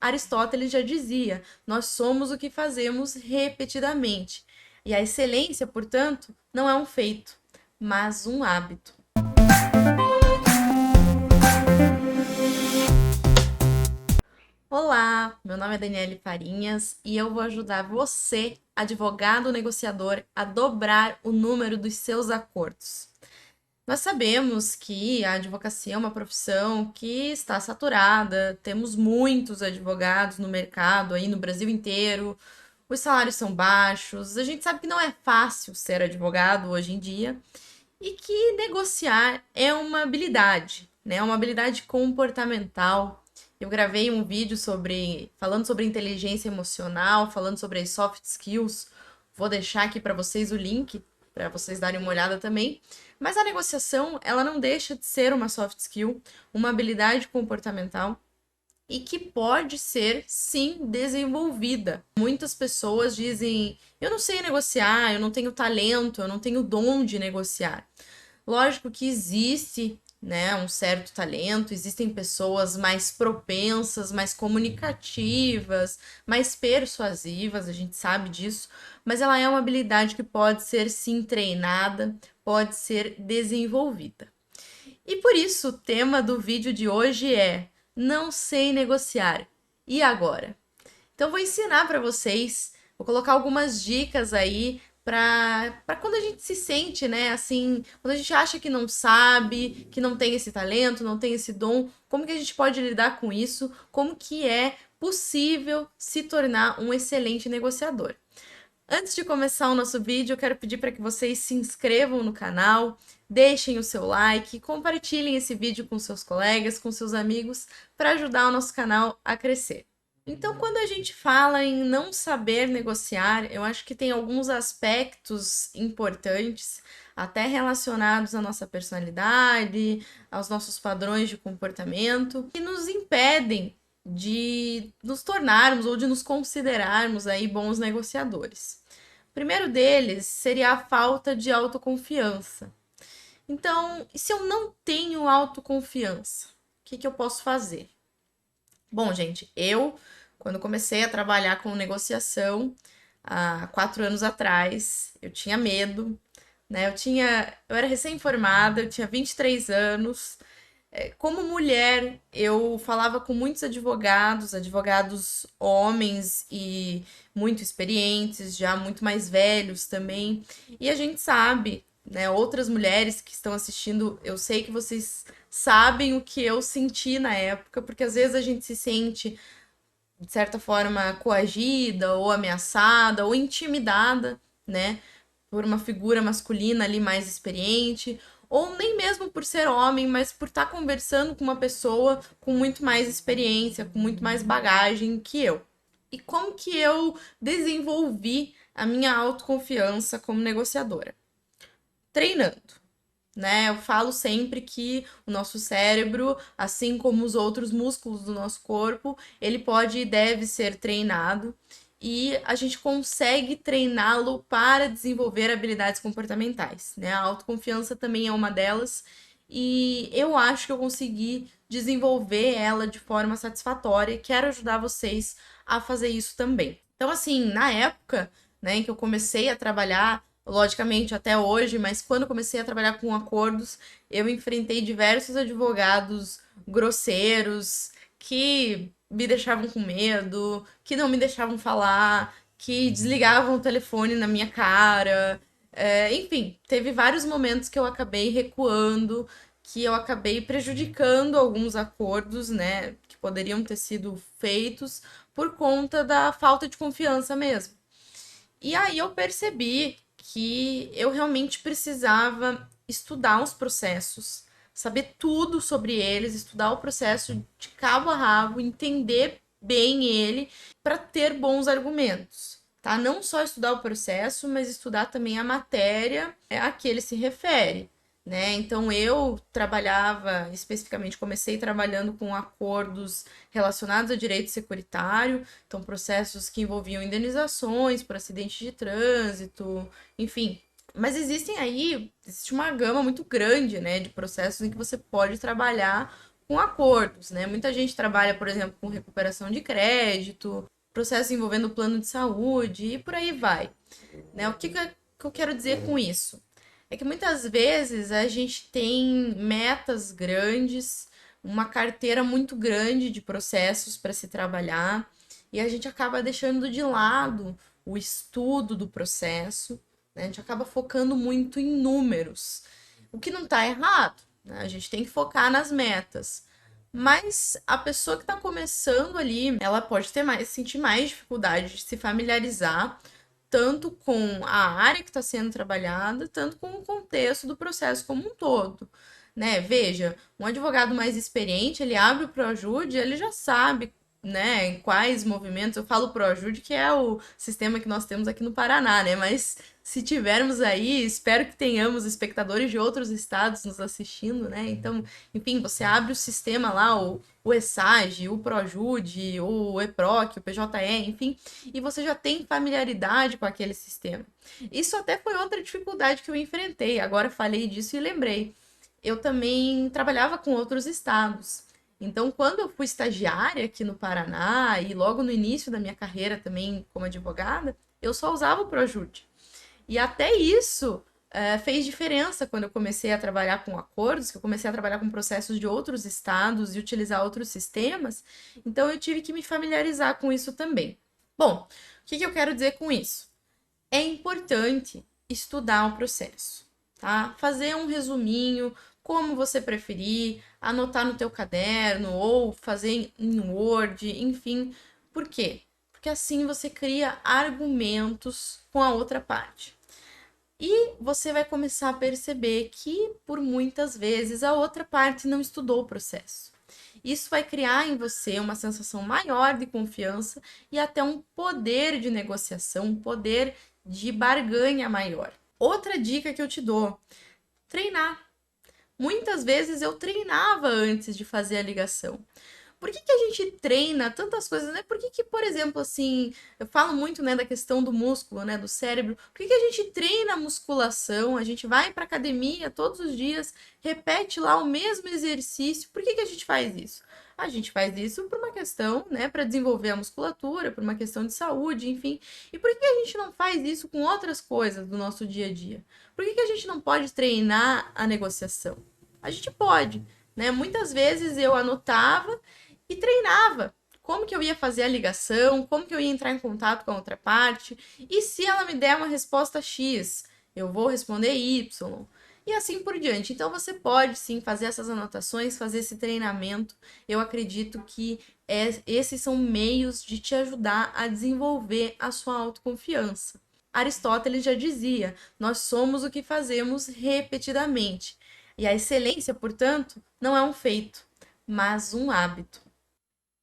Aristóteles já dizia: nós somos o que fazemos repetidamente. E a excelência, portanto, não é um feito, mas um hábito. Olá, meu nome é Daniele Farinhas e eu vou ajudar você, advogado negociador, a dobrar o número dos seus acordos. Nós sabemos que a advocacia é uma profissão que está saturada, temos muitos advogados no mercado aí no Brasil inteiro, os salários são baixos, a gente sabe que não é fácil ser advogado hoje em dia e que negociar é uma habilidade, né? Uma habilidade comportamental. Eu gravei um vídeo falando sobre inteligência emocional, falando sobre as soft skills. Vou deixar aqui para vocês o link para vocês darem uma olhada também. Mas a negociação, ela não deixa de ser uma soft skill, uma habilidade comportamental e que pode ser, sim, desenvolvida. Muitas pessoas dizem: eu não sei negociar, eu não tenho talento, eu não tenho dom de negociar. Lógico que existe, né, um certo talento, existem pessoas mais propensas, mais comunicativas, mais persuasivas, a gente sabe disso, mas ela é uma habilidade que pode ser sim treinada, pode ser desenvolvida. E por isso o tema do vídeo de hoje é: não sei negociar. E agora? Então vou ensinar para vocês, vou colocar algumas dicas aí para quando a gente se sente, né, assim, quando a gente acha que não sabe, que não tem esse talento, não tem esse dom, como que a gente pode lidar com isso? Como que é possível se tornar um excelente negociador? Antes de começar o nosso vídeo, eu quero pedir para que vocês se inscrevam no canal, deixem o seu like, compartilhem esse vídeo com seus colegas, com seus amigos, para ajudar o nosso canal a crescer. Então, quando a gente fala em não saber negociar, eu acho que tem alguns aspectos importantes, até relacionados à nossa personalidade, aos nossos padrões de comportamento, que nos impedem de nos tornarmos ou de nos considerarmos aí bons negociadores. O primeiro deles seria a falta de autoconfiança. Então, e se eu não tenho autoconfiança, o que eu posso fazer? Bom, gente, quando comecei a trabalhar com negociação, há 4 anos atrás, eu tinha medo, né? Eu era recém-formada, eu tinha 23 anos. Como mulher, eu falava com muitos advogados homens e muito experientes, já muito mais velhos também. E a gente sabe, né, outras mulheres que estão assistindo, eu sei que vocês sabem o que eu senti na época, porque às vezes a gente se sente, de certa forma, coagida ou ameaçada ou intimidada, né, por uma figura masculina ali mais experiente, ou nem mesmo por ser homem, mas por estar conversando com uma pessoa com muito mais experiência, com muito mais bagagem que eu. E como que eu desenvolvi a minha autoconfiança como negociadora? Treinando, né? Eu falo sempre que o nosso cérebro, assim como os outros músculos do nosso corpo, ele pode e deve ser treinado e a gente consegue treiná-lo para desenvolver habilidades comportamentais, né? A autoconfiança também é uma delas e eu acho que eu consegui desenvolver ela de forma satisfatória e quero ajudar vocês a fazer isso também. Então, assim, na época, né, em que eu comecei a trabalhar, logicamente até hoje, mas quando comecei a trabalhar com acordos, eu enfrentei diversos advogados grosseiros que me deixavam com medo, que não me deixavam falar, que desligavam o telefone na minha cara. Enfim, teve vários momentos que eu acabei recuando, que eu acabei prejudicando alguns acordos, né, que poderiam ter sido feitos por conta da falta de confiança mesmo. E aí eu percebi que eu realmente precisava estudar os processos, saber tudo sobre eles, estudar o processo de cabo a rabo, entender bem ele para ter bons argumentos, tá? Não só estudar o processo, mas estudar também a matéria a que ele se refere, né? Então eu trabalhava, especificamente comecei trabalhando com acordos relacionados a direito securitário, então processos que envolviam indenizações por acidente de trânsito, enfim. Mas existe uma gama muito grande, né, de processos em que você pode trabalhar com acordos, né? Muita gente trabalha, por exemplo, com recuperação de crédito, processos envolvendo plano de saúde e por aí vai, né? O que eu quero dizer com isso? É que muitas vezes a gente tem metas grandes, uma carteira muito grande de processos para se trabalhar, e a gente acaba deixando de lado o estudo do processo, né? A gente acaba focando muito em números, o que não está errado, né? A gente tem que focar nas metas. Mas a pessoa que está começando ali, ela pode ter mais, sentir mais dificuldade de se familiarizar tanto com a área que está sendo trabalhada, tanto com o contexto do processo como um todo, né? Veja, um advogado mais experiente, ele abre o Projude, ele já sabe, né, em quais movimentos, eu falo Projude, que é o sistema que nós temos aqui no Paraná, né? Mas se tivermos aí, espero que tenhamos espectadores de outros estados nos assistindo, né? Então, enfim, você abre o sistema lá, o ESAGE, o Projude, o EPROC, o PJE, enfim, e você já tem familiaridade com aquele sistema. Isso até foi outra dificuldade que eu enfrentei. Agora falei disso e lembrei. Eu também trabalhava com outros estados. Então, quando eu fui estagiária aqui no Paraná e logo no início da minha carreira também como advogada, eu só usava o Projude. E até isso fez diferença quando eu comecei a trabalhar com acordos, que eu comecei a trabalhar com processos de outros estados e utilizar outros sistemas. Então, eu tive que me familiarizar com isso também. Bom, o que eu quero dizer com isso? É importante estudar o processo, tá? Fazer um resuminho, como você preferir, anotar no teu caderno ou fazer em Word, enfim. Por quê? Porque assim você cria argumentos com a outra parte. E você vai começar a perceber que, por muitas vezes, a outra parte não estudou o processo. Isso vai criar em você uma sensação maior de confiança e até um poder de negociação, um poder de barganha maior. Outra dica que eu te dou: treinar. Muitas vezes eu treinava antes de fazer a ligação. Por que a gente treina tantas coisas, né? Por que, por exemplo, assim, eu falo muito, né, da questão do músculo, né, do cérebro. Por que a gente treina a musculação? A gente vai para academia todos os dias, repete lá o mesmo exercício. Por que a gente faz isso? A gente faz isso por uma questão, né, para desenvolver a musculatura, por uma questão de saúde, enfim. E por que a gente não faz isso com outras coisas do nosso dia a dia? Por que a gente não pode treinar a negociação? A gente pode, né? Muitas vezes eu anotava e treinava. Como que eu ia fazer a ligação, como que eu ia entrar em contato com a outra parte, e se ela me der uma resposta X, eu vou responder Y, e assim por diante. Então você pode sim fazer essas anotações, fazer esse treinamento. Eu acredito que esses são meios de te ajudar a desenvolver a sua autoconfiança. Aristóteles já dizia: nós somos o que fazemos repetidamente. E a excelência, portanto, não é um feito, mas um hábito.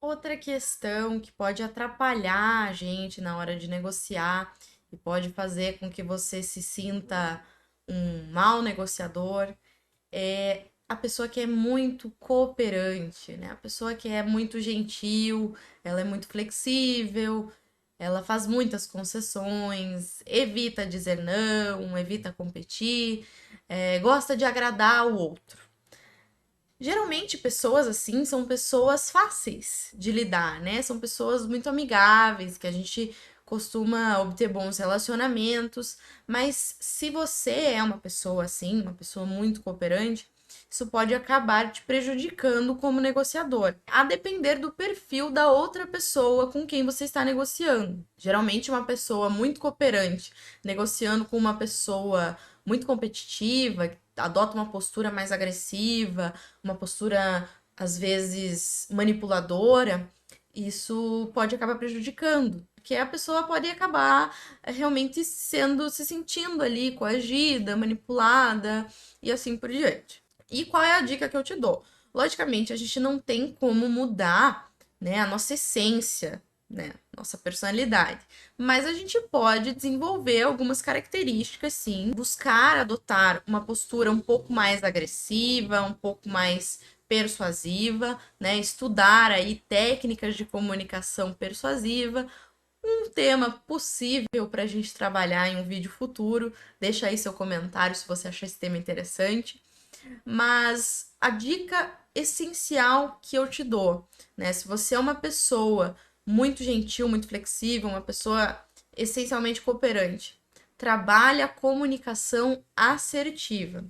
Outra questão que pode atrapalhar a gente na hora de negociar e pode fazer com que você se sinta um mau negociador é a pessoa que é muito cooperante, né? A pessoa que é muito gentil, ela é muito flexível, ela faz muitas concessões, evita dizer não, evita competir, gosta de agradar o outro. Geralmente, pessoas assim são pessoas fáceis de lidar, né? São pessoas muito amigáveis, que a gente costuma obter bons relacionamentos, mas se você é uma pessoa assim, uma pessoa muito cooperante, isso pode acabar te prejudicando como negociador, a depender do perfil da outra pessoa com quem você está negociando. Geralmente, uma pessoa muito cooperante negociando com uma pessoa muito competitiva, que adota uma postura mais agressiva, uma postura às vezes manipuladora, isso pode acabar prejudicando, porque a pessoa pode acabar realmente se sentindo ali coagida, manipulada e assim por diante. E qual é a dica que eu te dou? Logicamente, a gente não tem como mudar, né, a nossa essência, né, nossa personalidade, mas a gente pode desenvolver algumas características, sim, buscar adotar uma postura um pouco mais agressiva, um pouco mais persuasiva, né, estudar aí técnicas de comunicação persuasiva, um tema possível para a gente trabalhar em um vídeo futuro. Deixa aí seu comentário se você achar esse tema interessante. Mas a dica essencial que eu te dou, né? Se você é uma pessoa muito gentil, muito flexível, uma pessoa essencialmente cooperante, trabalhe a comunicação assertiva.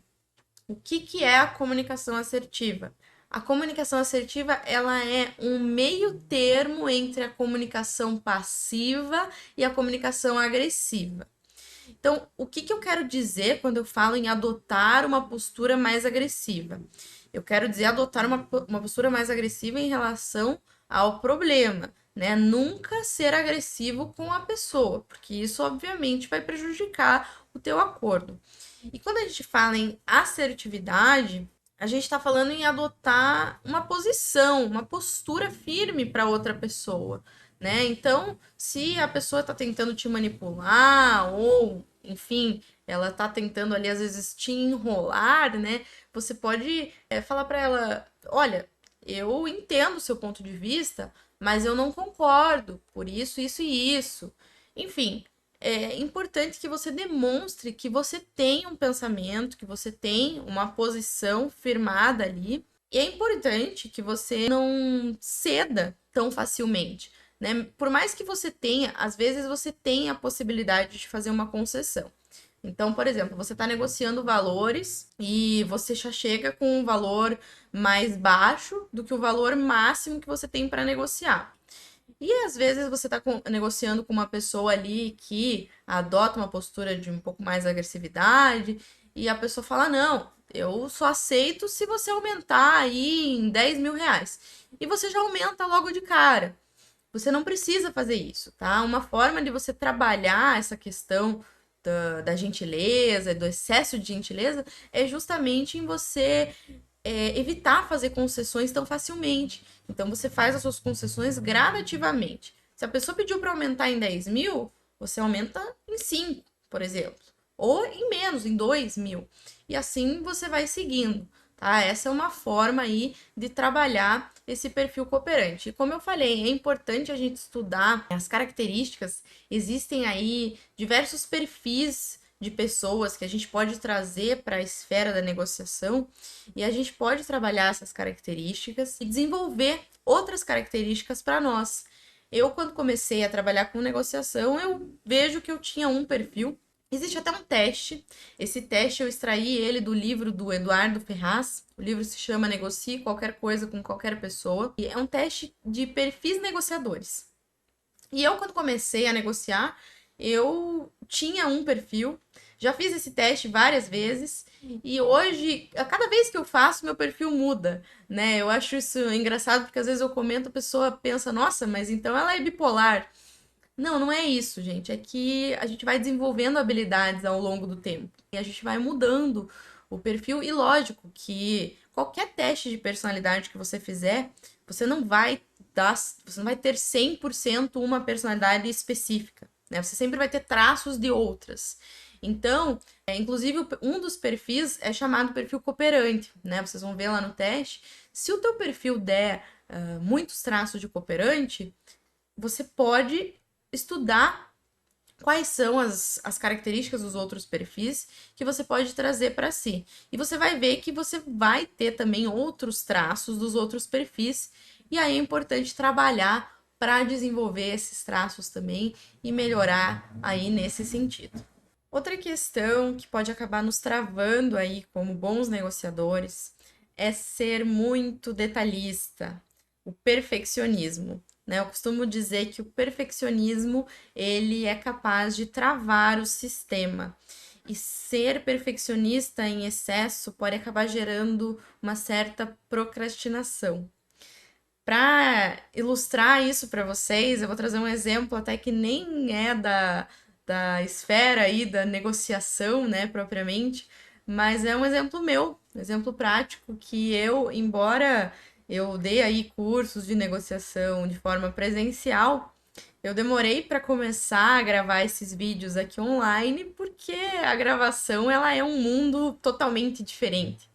O que que é a comunicação assertiva? A comunicação assertiva, ela é um meio termo entre a comunicação passiva e a comunicação agressiva. Então, o que que eu quero dizer quando eu falo em adotar uma postura mais agressiva? Eu quero dizer adotar uma postura mais agressiva em relação ao problema, né? Nunca ser agressivo com a pessoa, porque isso obviamente vai prejudicar o teu acordo. E quando a gente fala em assertividade, a gente está falando em adotar uma posição, uma postura firme para outra pessoa, né? Então, se a pessoa está tentando te manipular ou, enfim, ela está tentando ali às vezes te enrolar, né? Você pode falar para ela, olha, eu entendo o seu ponto de vista, mas eu não concordo por isso, isso e isso. Enfim, é importante que você demonstre que você tem um pensamento, que você tem uma posição firmada ali. E é importante que você não ceda tão facilmente, né? Por mais que você tenha, às vezes você tem a possibilidade de fazer uma concessão. Então, por exemplo, você está negociando valores e você já chega com um valor mais baixo do que o valor máximo que você tem para negociar. E às vezes você está negociando com uma pessoa ali que adota uma postura de um pouco mais agressividade, e a pessoa fala: não, eu só aceito se você aumentar aí em 10 mil reais. E você já aumenta logo de cara. Você não precisa fazer isso, tá? Uma forma de você trabalhar essa questão da gentileza, do excesso de gentileza, é justamente em você evitar fazer concessões tão facilmente. Então, você faz as suas concessões gradativamente. Se a pessoa pediu para aumentar em 10 mil, você aumenta em 5, por exemplo. Ou em menos, em 2 mil. E assim você vai seguindo, tá? Essa é uma forma aí de trabalhar esse perfil cooperante. E como eu falei, é importante a gente estudar as características. Existem aí diversos perfis de pessoas que a gente pode trazer para a esfera da negociação e a gente pode trabalhar essas características e desenvolver outras características para nós. Eu, quando comecei a trabalhar com negociação, eu vejo que eu tinha um perfil. Existe até um teste. Esse teste eu extraí ele do livro do Eduardo Ferraz. O livro se chama Negocie Qualquer Coisa com Qualquer Pessoa. E é um teste de perfis negociadores. E eu, quando comecei a negociar, eu tinha um perfil, já fiz esse teste várias vezes, e hoje, a cada vez que eu faço, meu perfil muda, né? Eu acho isso engraçado, porque às vezes eu comento, a pessoa pensa, nossa, mas então ela é bipolar. Não, não é isso, gente. É que a gente vai desenvolvendo habilidades ao longo do tempo. E a gente vai mudando o perfil. E lógico que qualquer teste de personalidade que você fizer, você não vai você não vai ter 100% uma personalidade específica, né? Você sempre vai ter traços de outras. Então, inclusive, um dos perfis é chamado perfil cooperante, né? Vocês vão ver lá no teste. Se o teu perfil der muitos traços de cooperante, você pode estudar quais são as características dos outros perfis que você pode trazer para si. E você vai ver que você vai ter também outros traços dos outros perfis, e aí é importante trabalhar para desenvolver esses traços também e melhorar aí nesse sentido. Outra questão que pode acabar nos travando aí como bons negociadores é ser muito detalhista, o perfeccionismo, né? Eu costumo dizer que o perfeccionismo, ele é capaz de travar o sistema. E ser perfeccionista em excesso pode acabar gerando uma certa procrastinação. Para ilustrar isso para vocês, eu vou trazer um exemplo até que nem é da esfera aí da negociação, né, propriamente, mas é um exemplo meu, um exemplo prático que eu, embora eu dei aí cursos de negociação de forma presencial, eu demorei para começar a gravar esses vídeos aqui online, porque a gravação ela é um mundo totalmente diferente,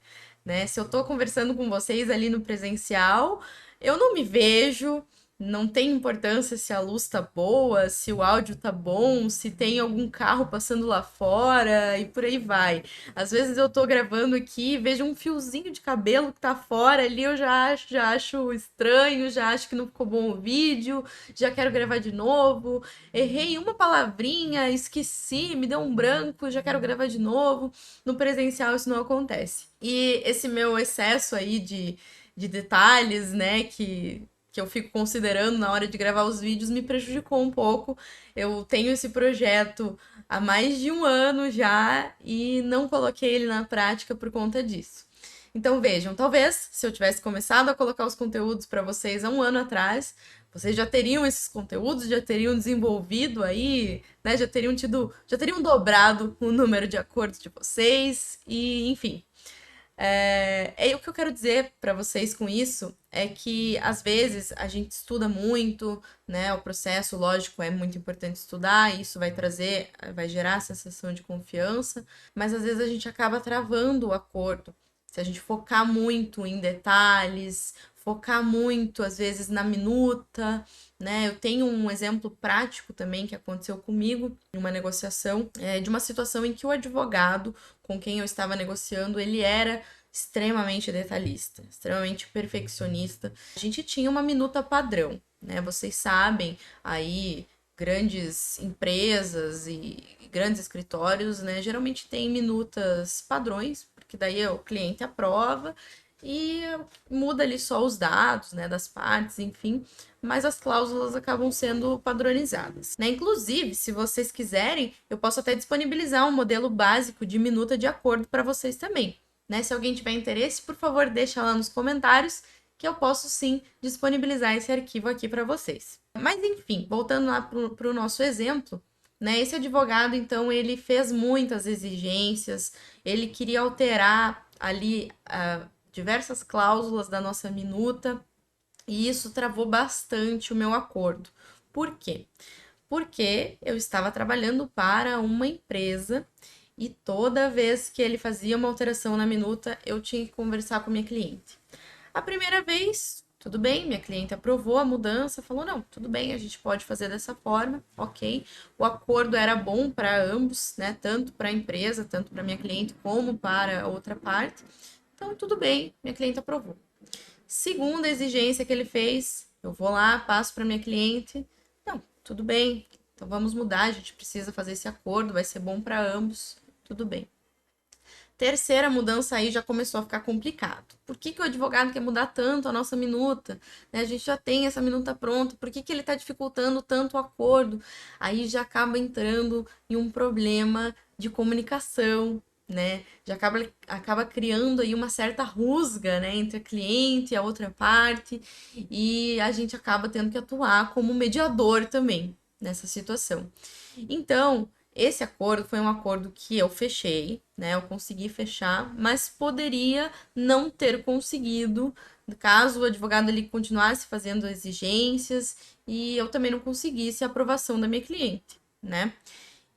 né? Se eu tô conversando com vocês ali no presencial, eu não me vejo, Não tem importância se a luz tá boa, se o áudio tá bom, se tem algum carro passando lá fora e por aí vai. Às vezes eu tô gravando aqui, vejo um fiozinho de cabelo que tá fora ali, eu já acho estranho, já acho que não ficou bom o vídeo, já quero gravar de novo. Errei uma palavrinha, esqueci, me deu um branco, já quero gravar de novo. No presencial isso não acontece. E esse meu excesso aí de detalhes, né, que eu fico considerando na hora de gravar os vídeos me prejudicou um pouco. Eu tenho esse projeto há mais de um ano já e não coloquei ele na prática por conta disso. Então vejam, talvez se eu tivesse começado a colocar os conteúdos para vocês há um ano atrás, vocês já teriam esses conteúdos, já teriam desenvolvido aí, né? Já teriam dobrado o número de acordos de vocês e, enfim, o que eu quero dizer para vocês com isso é que às vezes a gente estuda muito, né? O processo, lógico, é muito importante estudar, isso vai gerar a sensação de confiança, mas às vezes a gente acaba travando o acordo. Se a gente focar muito em detalhes, focar muito, às vezes, na minuta, né? Eu tenho um exemplo prático também que aconteceu comigo em uma negociação, de uma situação em que o advogado com quem eu estava negociando, ele era extremamente detalhista, extremamente perfeccionista. A gente tinha uma minuta padrão, né? Vocês sabem, aí grandes empresas e grandes escritórios, né, geralmente tem minutas padrões, porque daí o cliente aprova e muda ali só os dados, né, das partes, enfim, mas as cláusulas acabam sendo padronizadas, né? Inclusive, se vocês quiserem, eu posso até disponibilizar um modelo básico de minuta de acordo para vocês também, né? Se alguém tiver interesse, por favor, deixa lá nos comentários que eu posso sim disponibilizar esse arquivo aqui para vocês. Mas enfim, voltando lá para o nosso exemplo, né? Esse advogado, então, ele fez muitas exigências, ele queria alterar ali diversas cláusulas da nossa minuta, e isso travou bastante o meu acordo. Por quê? Porque eu estava trabalhando para uma empresa e toda vez que ele fazia uma alteração na minuta, eu tinha que conversar com a minha cliente. A primeira vez, tudo bem, minha cliente aprovou a mudança, falou: não, tudo bem, a gente pode fazer dessa forma, ok. O acordo era bom para ambos, né? Tanto para a empresa, tanto para minha cliente, como para a outra parte. Então, tudo bem, minha cliente aprovou. Segunda exigência que ele fez, eu vou lá, passo para minha cliente. Não, tudo bem. Então vamos mudar, a gente precisa fazer esse acordo, vai ser bom para ambos. Tudo bem. Terceira mudança aí já começou a ficar complicado. Por que, que o advogado quer mudar tanto a nossa minuta? Né? A gente já tem essa minuta pronta, por que, que ele está dificultando tanto o acordo? Aí já acaba entrando em um problema de comunicação, né? Já acaba criando aí uma certa rusga, né, entre a cliente e a outra parte, e a gente acaba tendo que atuar como mediador também nessa situação. Então, esse acordo foi um acordo que eu fechei, né? Eu consegui fechar, mas poderia não ter conseguido, caso o advogado ele continuasse fazendo exigências e eu também não conseguisse a aprovação da minha cliente, né?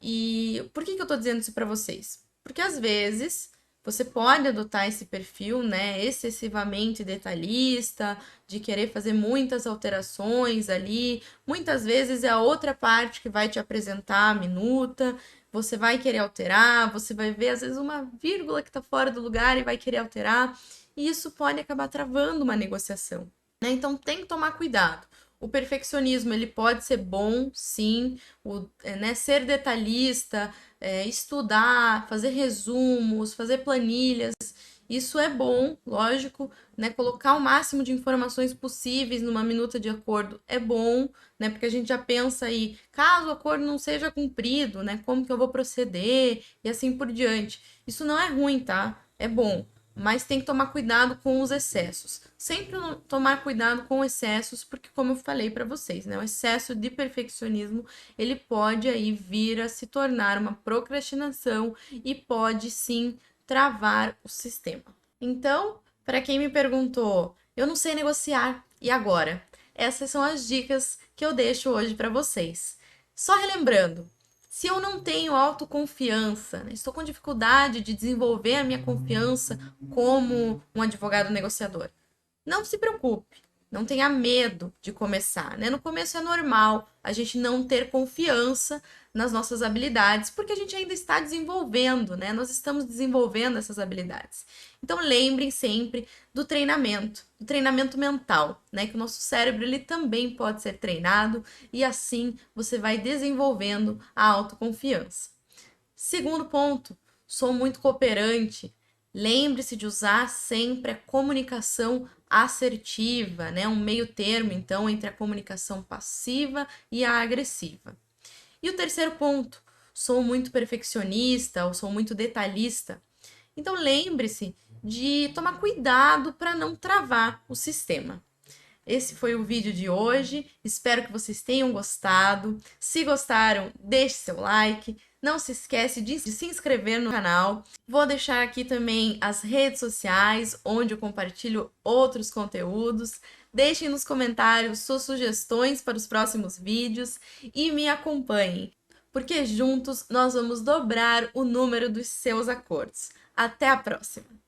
E por que que eu tô dizendo isso para vocês? Porque às vezes você pode adotar esse perfil, né, excessivamente detalhista, de querer fazer muitas alterações ali. Muitas vezes é a outra parte que vai te apresentar a minuta, você vai querer alterar, você vai ver às vezes uma vírgula que está fora do lugar e vai querer alterar, e isso pode acabar travando uma negociação, né? Então tem que tomar cuidado. O perfeccionismo ele pode ser bom, sim, né, ser detalhista, estudar, fazer resumos, fazer planilhas, isso é bom, lógico, né? Colocar o máximo de informações possíveis numa minuta de acordo é bom, né? Porque a gente já pensa aí, caso o acordo não seja cumprido, né? Como que eu vou proceder e assim por diante. Isso não é ruim, tá? É bom, mas tem que tomar cuidado com os excessos. Sempre tomar cuidado com excessos, porque como eu falei para vocês, né, o excesso de perfeccionismo, ele pode aí vir a se tornar uma procrastinação e pode sim travar o sistema. Então, para quem me perguntou, eu não sei negociar, e agora? Essas são as dicas que eu deixo hoje para vocês. Só relembrando, se eu não tenho autoconfiança, né, estou com dificuldade de desenvolver a minha confiança como um advogado negociador, não se preocupe. Não tenha medo de começar, né? No começo é normal a gente não ter confiança nas nossas habilidades, porque a gente ainda está desenvolvendo, né? Nós estamos desenvolvendo essas habilidades. Então lembrem sempre do treinamento mental, né? Que o nosso cérebro ele também pode ser treinado e assim você vai desenvolvendo a autoconfiança. Segundo ponto, sou muito cooperante. Lembre-se de usar sempre a comunicação assertiva, né? Um meio termo, então, entre a comunicação passiva e a agressiva. E o terceiro ponto, sou muito perfeccionista ou sou muito detalhista. Então, lembre-se de tomar cuidado para não travar o sistema. Esse foi o vídeo de hoje. Espero que vocês tenham gostado. Se gostaram, deixe seu like. Não se esquece de se inscrever no canal. Vou deixar aqui também as redes sociais, onde eu compartilho outros conteúdos. Deixem nos comentários suas sugestões para os próximos vídeos e me acompanhem, porque juntos nós vamos dobrar o número dos seus acordos. Até a próxima!